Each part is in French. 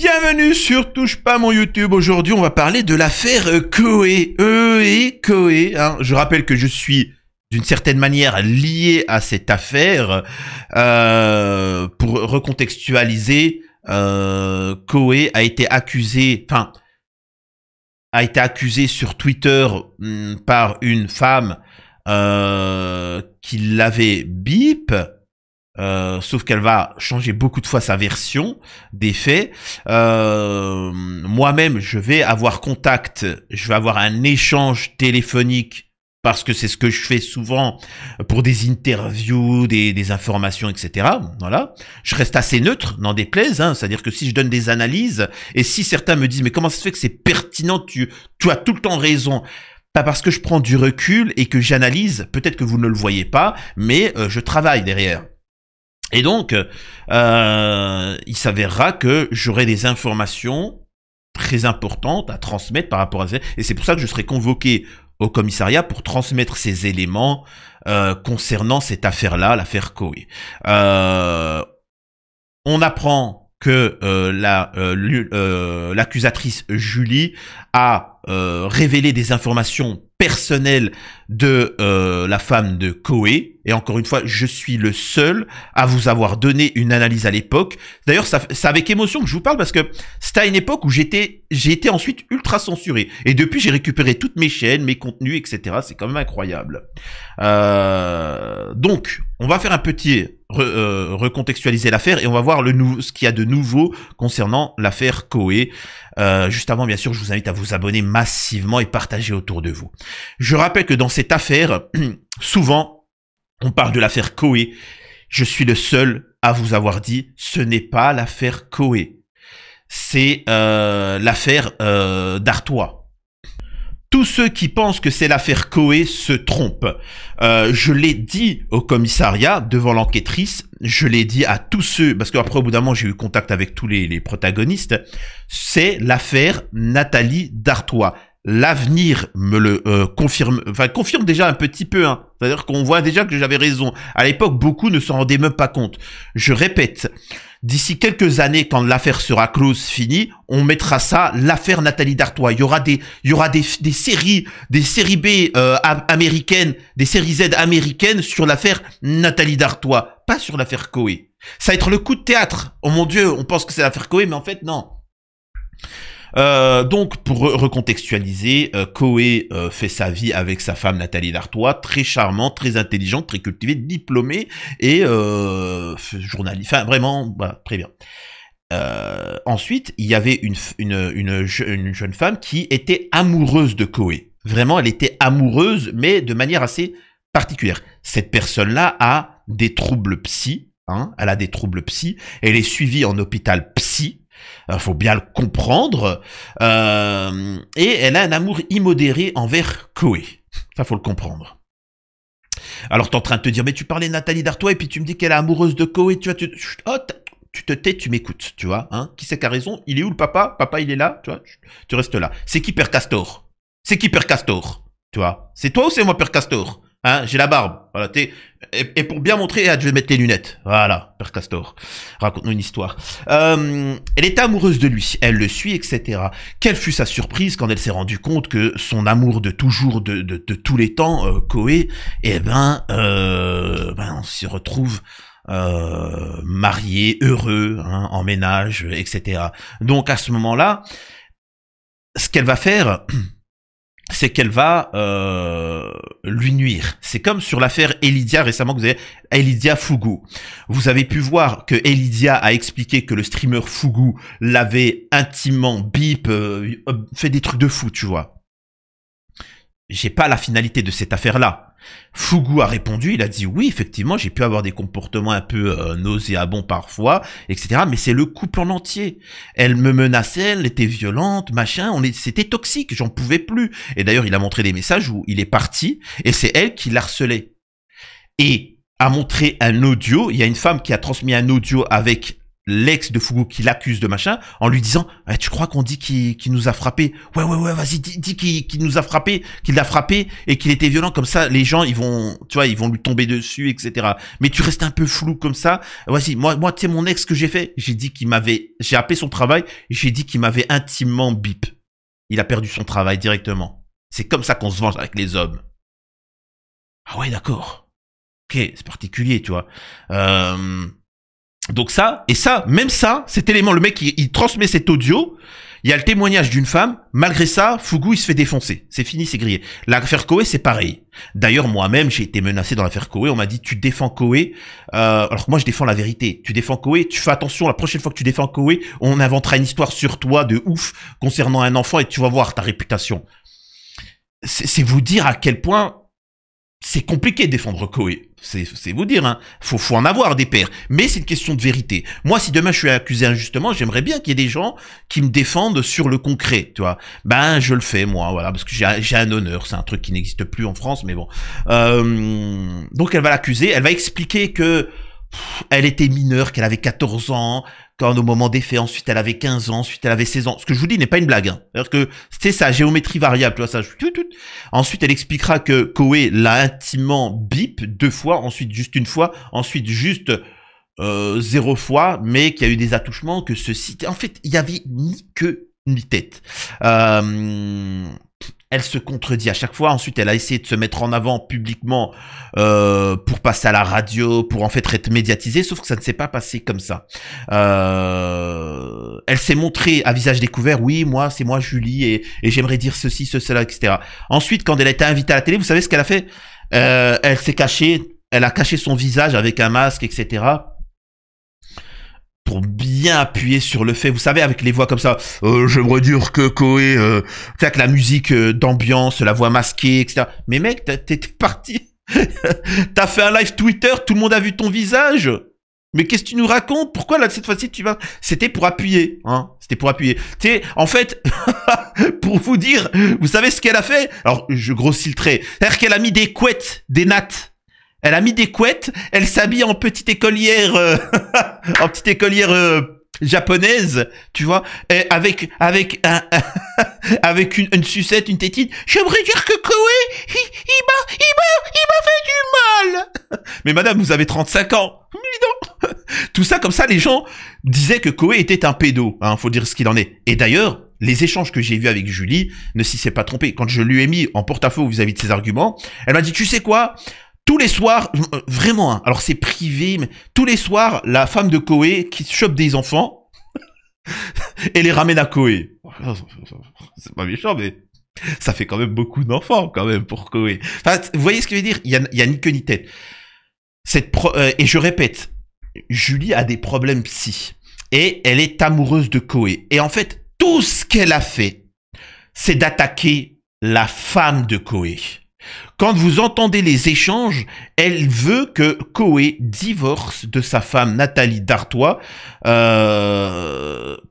Bienvenue sur Touche pas mon YouTube. Aujourd'hui, on va parler de l'affaire Koé. Koé. Hein. Je rappelle que je suis d'une certaine manière lié à cette affaire. Pour recontextualiser, Koé a été accusé, sur Twitter par une femme qui l'avait bip. Sauf qu'elle va changer beaucoup de fois sa version des faits. Moi-même, je vais avoir un échange téléphonique parce que c'est ce que je fais souvent pour des interviews, des informations, etc. Voilà. Je reste assez neutre, n'en déplaise, hein. C'est-à-dire que si je donne des analyses et si certains me disent mais comment ça se fait que c'est pertinent, tu as tout le temps raison. Pas parce que je prends du recul et que j'analyse, peut-être que vous ne le voyez pas, mais je travaille derrière. Et donc, il s'avérera que j'aurai des informations très importantes à transmettre par rapport à ça. Et c'est pour ça que je serai convoqué au commissariat pour transmettre ces éléments concernant cette affaire-là, l'affaire Koé. On apprend que l'accusatrice Julie a révélé des informations personnelles de la femme de Koé. Et encore une fois, je suis le seul à vous avoir donné une analyse à l'époque. D'ailleurs, c'est avec émotion que je vous parle parce que c'était à une époque où j'ai été ensuite ultra censuré. Et depuis, j'ai récupéré toutes mes chaînes, mes contenus, etc. C'est quand même incroyable. Donc, on va faire un petit recontextualiser l'affaire et on va voir ce qu'il y a de nouveau concernant l'affaire Koé. Juste avant, bien sûr, je vous invite à vous abonner massivement et partager autour de vous. Je rappelle que dans cette affaire, souvent, on parle de l'affaire Koé. Je suis le seul à vous avoir dit, ce n'est pas l'affaire Koé. C'est l'affaire d'Artois. Tous ceux qui pensent que c'est l'affaire Koé se trompent. Je l'ai dit au commissariat, devant l'enquêtrice, je l'ai dit à tous ceux, parce qu'après au bout d'un moment j'ai eu contact avec tous les protagonistes, c'est l'affaire Nathalie Dartois. L'avenir me le confirme déjà un petit peu, hein. C'est-à-dire qu'on voit déjà que j'avais raison. À l'époque, beaucoup ne s'en rendaient même pas compte. Je répète, d'ici quelques années, quand l'affaire sera close, finie, on mettra ça, l'affaire Nathalie Dartois. Il y aura des séries B américaines, des séries Z américaines sur l'affaire Nathalie Dartois, pas sur l'affaire Koé. Ça va être le coup de théâtre. Oh mon Dieu, on pense que c'est l'affaire Koé, mais en fait, non. Donc, pour recontextualiser, Koé fait sa vie avec sa femme Nathalie Dartois, très charmante, très intelligente, très cultivée, diplômée et journaliste. Enfin, vraiment, voilà, très bien. Ensuite, il y avait une jeune femme qui était amoureuse de Koé. Vraiment, elle était amoureuse, mais de manière assez particulière. Cette personne-là a des troubles psy, hein, elle a des troubles psy, elle est suivie en hôpital psy. Faut bien le comprendre. Et elle a un amour immodéré envers Koé. Ça, faut le comprendre. Alors, t'es en train de te dire, mais tu parlais de Nathalie Dartois et puis tu me dis qu'elle est amoureuse de Koé. Tu te tais, tu m'écoutes, tu vois. Hein, qui c'est qui a raison? Il est où le papa? Papa, il est là, tu vois. Tu restes là. C'est qui Père Castor? C'est qui Père Castor? Tu vois. C'est toi ou c'est moi Père Castor? Hein, j'ai la barbe. Voilà, et pour bien montrer, je vais mettre les lunettes. Voilà, Père Castor. Raconte-nous une histoire. Elle était amoureuse de lui. Elle le suit, etc. Quelle fut sa surprise quand elle s'est rendue compte que son amour de toujours, de tous les temps, Koé, on s'y retrouve mariés, heureux, hein, en ménage, etc. Donc, à ce moment-là, ce qu'elle va faire, c'est qu'elle va lui nuire. C'est comme sur l'affaire Elidia récemment que vous avez, Elidia Fougou. Vous avez pu voir que Elidia a expliqué que le streamer Fougou l'avait intimement bip, fait des trucs de fou, tu vois. J'ai pas la finalité de cette affaire-là. Fougou a répondu, il a dit oui, effectivement, j'ai pu avoir des comportements un peu nauséabonds parfois, etc. Mais c'est le couple en entier. Elle me menaçait, elle était violente, machin, c'était toxique, j'en pouvais plus. Et d'ailleurs, il a montré des messages où il est parti, et c'est elle qui l'harcelait. Et a montré un audio, il y a une femme qui a transmis un audio avec l'ex de Fugu qui l'accuse de machin, en lui disant ah, tu crois qu'on dit qu'il nous a frappé? Ouais, vas-y, dis qu'il nous a frappé, qu'il l'a frappé et qu'il était violent, comme ça les gens ils vont, tu vois, ils vont lui tomber dessus, etc. Mais tu restes un peu flou comme ça. Vas-y, moi tu sais, mon ex, que j'ai fait, j'ai appelé son travail, j'ai dit qu'il m'avait intimement bip. Il a perdu son travail directement. C'est comme ça qu'on se venge avec les hommes. Ah ouais, d'accord. Ok, c'est particulier, tu vois. Donc ça, même ça, cet élément, le mec, il transmet cet audio, il y a le témoignage d'une femme, malgré ça, Fugu, il se fait défoncer. C'est fini, c'est grillé. L'affaire Koé, c'est pareil. D'ailleurs, moi-même, j'ai été menacé dans l'affaire Koé, on m'a dit, tu défends Koé, alors que moi, je défends la vérité. Tu défends Koé, tu fais attention, la prochaine fois que tu défends Koé, on inventera une histoire sur toi de ouf, concernant un enfant, et tu vas voir ta réputation. C'est vous dire à quel point c'est compliqué de défendre Koé. C'est vous dire, hein. Faut en avoir des pères. Mais c'est une question de vérité. Moi, si demain je suis accusé injustement, j'aimerais bien qu'il y ait des gens qui me défendent sur le concret, tu vois. Ben, je le fais, moi, voilà, parce que j'ai un honneur. C'est un truc qui n'existe plus en France, mais bon. Donc elle va l'accuser, elle va expliquer que elle était mineure, qu'elle avait 14 ans, quand au moment des faits, ensuite elle avait 15 ans, ensuite elle avait 16 ans. Ce que je vous dis n'est pas une blague, hein. C'est-à-dire que c'était sa géométrie variable, tu vois, ça. Ensuite elle expliquera que Koé l'a intimement bip 2 fois, ensuite juste 1 fois, ensuite juste 0 fois, mais qu'il y a eu des attouchements, que ceci... En fait, il y avait ni queue ni tête. Elle se contredit à chaque fois. Ensuite, elle a essayé de se mettre en avant publiquement pour passer à la radio, pour en fait être médiatisée, sauf que ça ne s'est pas passé comme ça. Elle s'est montrée à visage découvert, oui, c'est moi Julie, et j'aimerais dire ceci, cela, etc. Ensuite, quand elle a été invitée à la télé, vous savez ce qu'elle a fait? Elle s'est cachée, elle a caché son visage avec un masque, etc. Pour bien appuyer sur le fait, vous savez, avec les voix comme ça, j'aimerais dire que Koé, tu sais, avec la musique d'ambiance, la voix masquée, etc. Mais mec, t'es parti, t'as fait un live Twitter, tout le monde a vu ton visage. Mais qu'est-ce que tu nous racontes? Pourquoi là, cette fois-ci, tu vas... C'était pour appuyer, hein. C'était pour appuyer. Tu sais, en fait, pour vous dire, vous savez ce qu'elle a fait? Alors, je grossis le trait. C'est-à-dire qu'elle a mis des couettes, des nattes. Elle a mis des couettes, elle s'habille en petite écolière, en petite écolière japonaise, tu vois, et avec avec une sucette, une tétine. J'aimerais dire que Koé, il m'a fait du mal. Mais madame, vous avez 35 ans. Mais non. Tout ça, comme ça, les gens disaient que Koé était un pédo, hein, faut dire ce qu'il en est. Et d'ailleurs, les échanges que j'ai vus avec Julie ne s'y s'est pas trompé. Quand je lui ai mis en porte-à-faux vis-à-vis de ses arguments, elle m'a dit, tu sais quoi? Tous les soirs, vraiment, hein, alors c'est privé, mais tous les soirs, la femme de Koé qui chope des enfants et les ramène à Koé. C'est pas méchant, mais ça fait quand même beaucoup d'enfants, quand même, pour Koé. Enfin, vous voyez ce que je veux dire? Il y a ni queue ni tête. Et je répète, Julie a des problèmes psy. Et elle est amoureuse de Koé. Et en fait, tout ce qu'elle a fait, c'est d'attaquer la femme de Koé. Quand vous entendez les échanges, elle veut que Koé divorce de sa femme Nathalie Dartois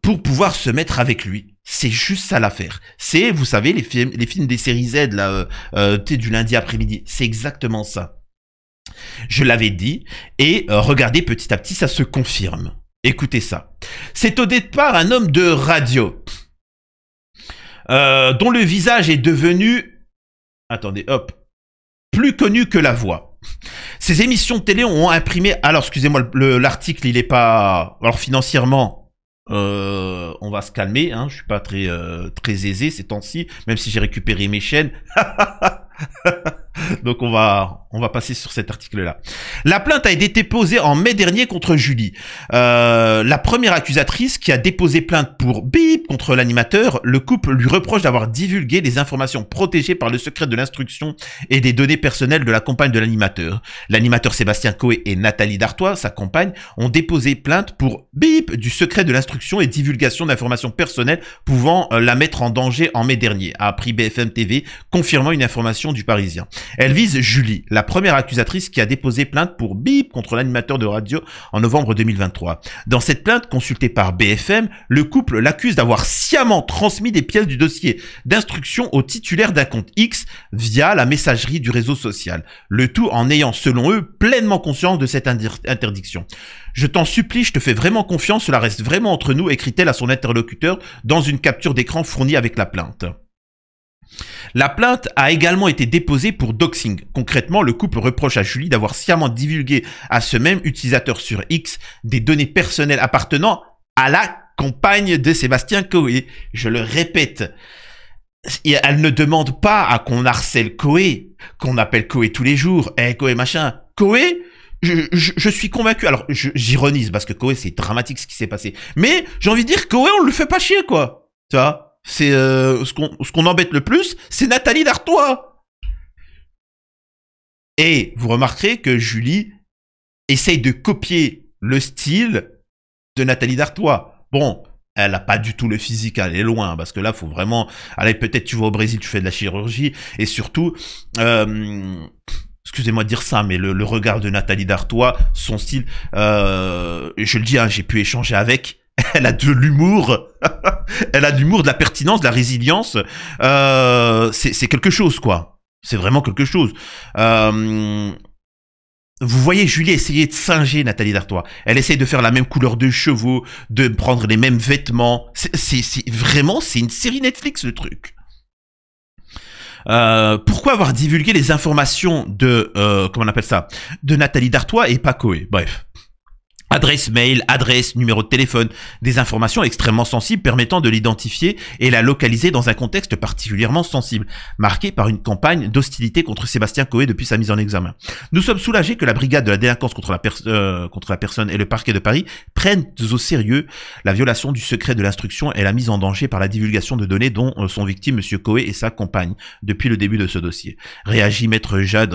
pour pouvoir se mettre avec lui. C'est juste ça l'affaire. C'est, vous savez, les films des séries Z là, du lundi après-midi. C'est exactement ça. Je l'avais dit et regardez, petit à petit, ça se confirme. Écoutez ça. C'est au départ un homme de radio dont le visage est devenu... Attendez, hop. Plus connu que la voix. Ces émissions de télé ont imprimé... Alors, excusez-moi, l'article, il est pas... Alors, financièrement, on va se calmer, hein. Je suis pas très aisé ces temps-ci, même si j'ai récupéré mes chaînes. Donc on va passer sur cet article-là. La plainte a été déposée en mai dernier contre Julie. La première accusatrice qui a déposé plainte pour bip contre l'animateur, le couple lui reproche d'avoir divulgué des informations protégées par le secret de l'instruction et des données personnelles de la compagne de l'animateur. L'animateur Sébastien Koé et Nathalie Dartois, sa compagne, ont déposé plainte pour bip du secret de l'instruction et divulgation d'informations personnelles pouvant la mettre en danger en mai dernier, a appris BFM TV, confirmant une information du Parisien. Elle vise Julie, la la première accusatrice qui a déposé plainte pour bip contre l'animateur de radio en novembre 2023. Dans cette plainte consultée par BFM, le couple l'accuse d'avoir sciemment transmis des pièces du dossier d'instruction au titulaire d'un compte X via la messagerie du réseau social. Le tout en ayant, selon eux, pleinement conscience de cette interdiction. Je t'en supplie, je te fais vraiment confiance, cela reste vraiment entre nous, écrit-elle à son interlocuteur dans une capture d'écran fournie avec la plainte. La plainte a également été déposée pour doxing. Concrètement, le couple reproche à Julie d'avoir sciemment divulgué à ce même utilisateur sur X des données personnelles appartenant à la compagne de Sébastien Coé. Je le répète, elle ne demande pas à qu'on harcèle Coé, qu'on appelle Coé tous les jours. Eh, Coé machin, Coé, je suis convaincu. Alors, j'ironise parce que Coé, c'est dramatique ce qui s'est passé. Mais j'ai envie de dire, Coé, on le fait pas chier, quoi. Tu vois? C'est ce qu'on embête le plus, c'est Nathalie Dartois. Et vous remarquerez que Julie essaye de copier le style de Nathalie Dartois. Bon, elle a pas du tout le physique, elle est loin, parce que là, faut vraiment... Allez, peut-être tu vas au Brésil, tu fais de la chirurgie, et surtout... excusez-moi de dire ça, mais le regard de Nathalie Dartois, son style, je le dis, hein, j'ai pu échanger avec... Elle a de l'humour, elle a de l'humour, de la pertinence, de la résilience. C'est quelque chose, quoi. C'est vraiment quelque chose. Vous voyez Julie essayer de singer Nathalie Dartois. Elle essaye de faire la même couleur de cheveux, de prendre les mêmes vêtements. Vraiment, c'est une série Netflix, le truc. Pourquoi avoir divulgué les informations de, comment on appelle ça, de Nathalie Dartois et pas Coé? Bref. Adresse mail, adresse, numéro de téléphone, des informations extrêmement sensibles permettant de l'identifier et la localiser dans un contexte particulièrement sensible, marqué par une campagne d'hostilité contre Sébastien Coé depuis sa mise en examen. Nous sommes soulagés que la brigade de la délinquance contre la personne et le parquet de Paris prennent au sérieux la violation du secret de l'instruction et la mise en danger par la divulgation de données dont sont victimes Monsieur Coé et sa compagne depuis le début de ce dossier. Réagit Maître Jade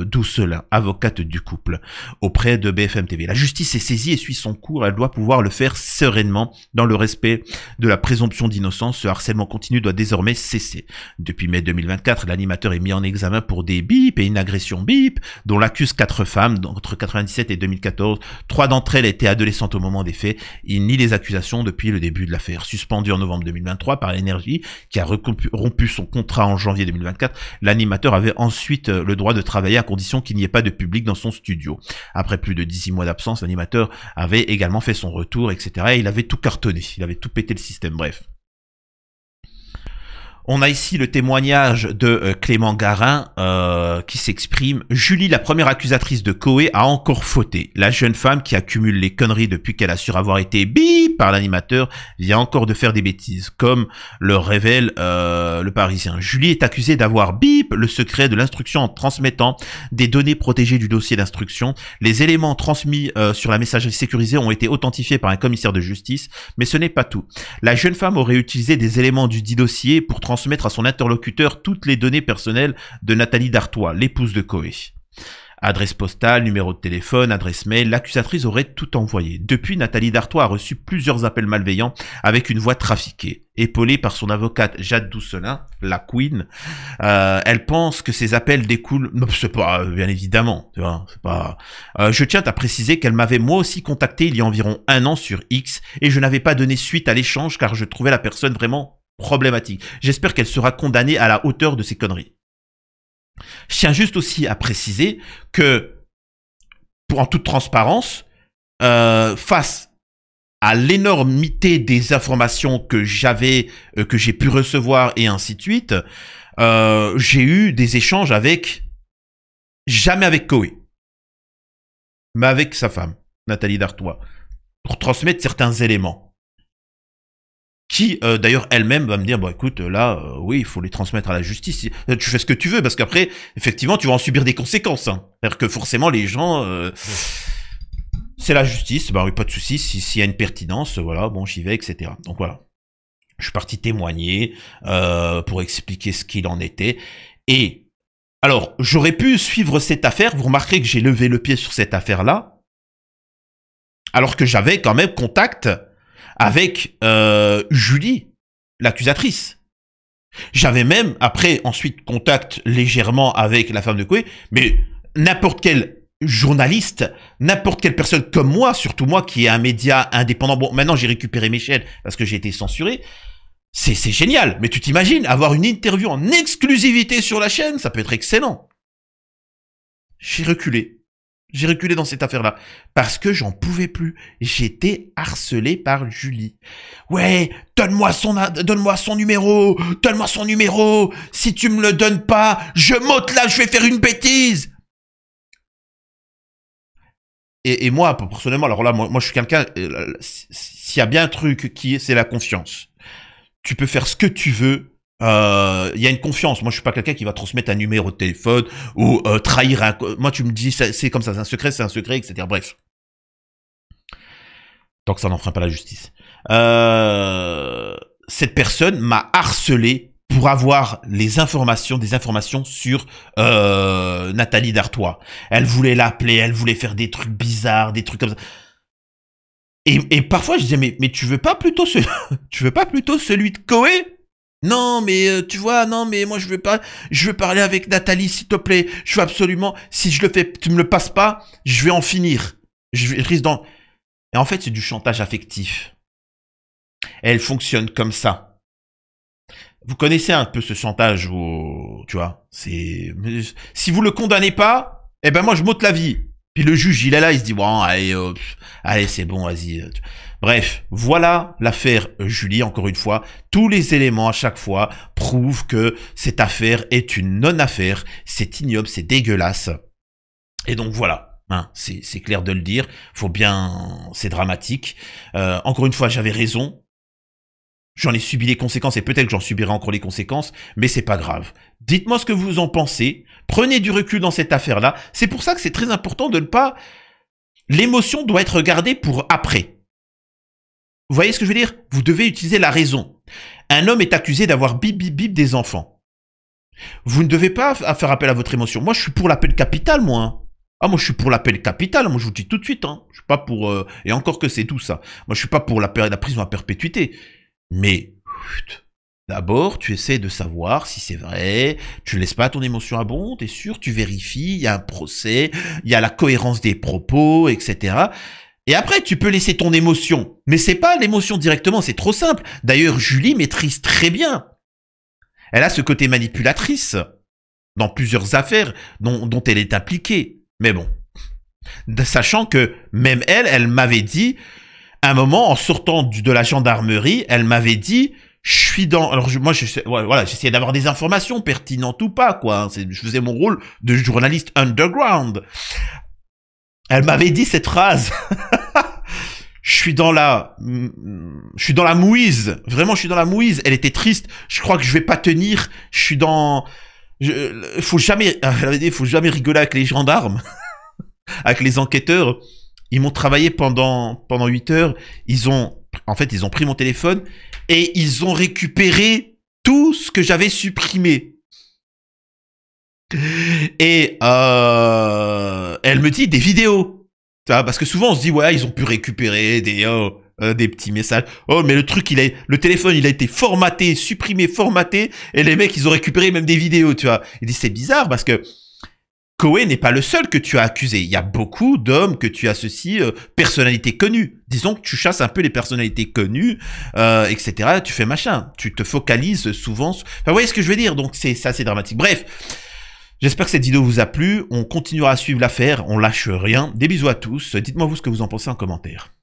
Doucelin, avocate du couple, auprès de BFM TV. La justice est saisie et suit son cours, elle doit pouvoir le faire sereinement dans le respect de la présomption d'innocence. Ce harcèlement continu doit désormais cesser. Depuis mai 2024, l'animateur est mis en examen pour des bips et une agression bip dont l'accusent 4 femmes entre 97 et 2014. 3 d'entre elles étaient adolescentes au moment des faits. Il nie les accusations depuis le début de l'affaire. Suspendu en novembre 2023 par Énergie qui a rompu son contrat en janvier 2024, l'animateur avait ensuite le droit de travailler à condition qu'il n'y ait pas de public dans son studio. Après plus de 18 mois d'absence, l'animateur avait également fait son retour, etc. Et il avait tout cartonné, il avait tout pété le système, bref. On a ici le témoignage de Clément Garin qui s'exprime. Julie, la première accusatrice de Coé, a encore fauté. La jeune femme qui accumule les conneries depuis qu'elle assure avoir été bip par l'animateur vient encore de faire des bêtises, comme le révèle le Parisien. Julie est accusée d'avoir bip le secret de l'instruction en transmettant des données protégées du dossier d'instruction. Les éléments transmis sur la messagerie sécurisée ont été authentifiés par un commissaire de justice, mais ce n'est pas tout. La jeune femme aurait utilisé des éléments du dit dossier pour transmettre à son interlocuteur toutes les données personnelles de Nathalie Dartois, l'épouse de Coé. Adresse postale, numéro de téléphone, adresse mail, l'accusatrice aurait tout envoyé. Depuis, Nathalie Dartois a reçu plusieurs appels malveillants avec une voix trafiquée. Épaulée par son avocate Jade Doucelin, la Queen, elle pense que ces appels découlent... Non, c'est pas, bien évidemment, tu vois, c'est pas... je tiens à préciser qu'elle m'avait moi aussi contacté il y a environ 1 an sur X et je n'avais pas donné suite à l'échange car je trouvais la personne vraiment problématique. J'espère qu'elle sera condamnée à la hauteur de ses conneries. Je tiens juste aussi à préciser que, en toute transparence, face à l'énormité des informations que j'avais, que j'ai pu recevoir et ainsi de suite, j'ai eu des échanges jamais avec Coé, mais avec sa femme, Nathalie Dartois, pour transmettre certains éléments. Qui, d'ailleurs, elle-même va me dire, bon, écoute, là, oui, il faut les transmettre à la justice. Tu fais ce que tu veux, parce qu'après, effectivement, tu vas en subir des conséquences. Hein. C'est-à-dire que forcément, les gens, c'est la justice. Bah oui, pas de souci. S'il y a une pertinence, voilà, bon, j'y vais, etc. Donc voilà. Je suis parti témoigner pour expliquer ce qu'il en était. Et alors, j'aurais pu suivre cette affaire. Vous remarquerez que j'ai levé le pied sur cette affaire-là, alors que j'avais quand même contact avec Julie, l'accusatrice. J'avais même, après, ensuite, contact légèrement avec la femme de Coé, mais n'importe quel journaliste, n'importe quelle personne comme moi, surtout moi qui est un média indépendant. Bon, maintenant j'ai récupéré mes chaînes parce que j'ai été censuré. C'est génial. Mais tu t'imagines avoir une interview en exclusivité sur la chaîne, ça peut être excellent. J'ai reculé. J'ai reculé dans cette affaire-là. Parce que j'en pouvais plus. J'étais harcelé par Julie. Ouais, donne-moi son numéro. Donne-moi son numéro. Si tu me le donnes pas, je m'ôte là, je vais faire une bêtise. Et moi, personnellement, alors là, moi je suis quelqu'un, s'il y a bien un truc c'est la confiance. Tu peux faire ce que tu veux. Il y a une confiance. Moi, je suis pas quelqu'un qui va transmettre un numéro de téléphone ou trahir un. Moi, tu me dis, c'est comme ça, c'est un secret, etc. Bref. Tant que ça n'enfreint pas la justice. Cette personne m'a harcelé pour avoir des informations sur Nathalie Dartois. Elle voulait l'appeler, elle voulait faire des trucs bizarres, des trucs comme ça. Et parfois, je disais, mais tu veux pas plutôt celui de Koé? Non, mais tu vois, non, mais moi je veux parler avec Nathalie, s'il te plaît. Je veux absolument, si je le fais, tu me le passes pas, je vais en finir. Je risque d'en. Et en fait, c'est du chantage affectif. Elle fonctionne comme ça. Vous connaissez un peu ce chantage où, tu vois, si vous le condamnez pas, eh ben moi je m'ôte la vie. Puis le juge, il est là, il se dit, bon, allez, c'est bon, vas-y. Bref, voilà l'affaire Julie, encore une fois. Tous les éléments, à chaque fois, prouvent que cette affaire est une non-affaire. C'est ignoble, c'est dégueulasse. Et donc, voilà. Hein, c'est clair de le dire. Faut bien... C'est dramatique. Encore une fois, j'avais raison. J'en ai subi les conséquences et peut-être que j'en subirai encore les conséquences, mais c'est pas grave. Dites-moi ce que vous en pensez. Prenez du recul dans cette affaire-là. C'est pour ça que c'est très important de ne pas... L'émotion doit être regardée pour après. Vous voyez ce que je veux dire? Vous devez utiliser la raison. Un homme est accusé d'avoir bip bip bip des enfants. Vous ne devez pas faire appel à votre émotion. Moi, je suis pour l'appel capital, moi. Hein. Ah, moi, je suis pour l'appel capital. Moi, je vous le dis tout de suite. Hein. Je suis pas pour... Et encore que c'est tout ça. Moi, je suis pas pour la prison à perpétuité. Mais d'abord, tu essaies de savoir si c'est vrai, tu ne laisses pas ton émotion à bon, t'es sûr, tu vérifies, il y a un procès, il y a la cohérence des propos, etc. Et après, tu peux laisser ton émotion. Mais c'est pas l'émotion directement, c'est trop simple. D'ailleurs, Julie maîtrise très bien. Elle a ce côté manipulatrice dans plusieurs affaires dont elle est impliquée. Mais bon, sachant que même elle m'avait dit... un moment, en sortant de la gendarmerie, elle m'avait dit, je suis dans... Alors, voilà, j'essayais d'avoir des informations pertinentes ou pas, quoi. Je faisais mon rôle de journaliste underground. Elle m'avait dit cette phrase. Je suis dans la mouise. Vraiment, je suis dans la mouise. Elle était triste. Je crois que je vais pas tenir. Je suis dans... faut jamais rigoler avec les gendarmes. Avec les enquêteurs. Ils m'ont travaillé pendant 8 heures. Ils ont pris mon téléphone et ils ont récupéré tout ce que j'avais supprimé. Et elle me dit des vidéos. Parce que souvent on se dit ouais, ils ont pu récupérer des petits messages. Oh, mais le téléphone, il a été formaté, supprimé, formaté, et les mecs, ils ont récupéré même des vidéos, tu vois. Il dit c'est bizarre parce que Koé n'est pas le seul que tu as accusé. Il y a beaucoup d'hommes que tu associes personnalités connues. Disons que tu chasses un peu les personnalités connues, etc. Tu fais machin. Tu te focalises souvent. Enfin, vous voyez ce que je veux dire? Donc, c'est assez dramatique. Bref. J'espère que cette vidéo vous a plu. On continuera à suivre l'affaire. On lâche rien. Des bisous à tous. Dites-moi vous ce que vous en pensez en commentaire.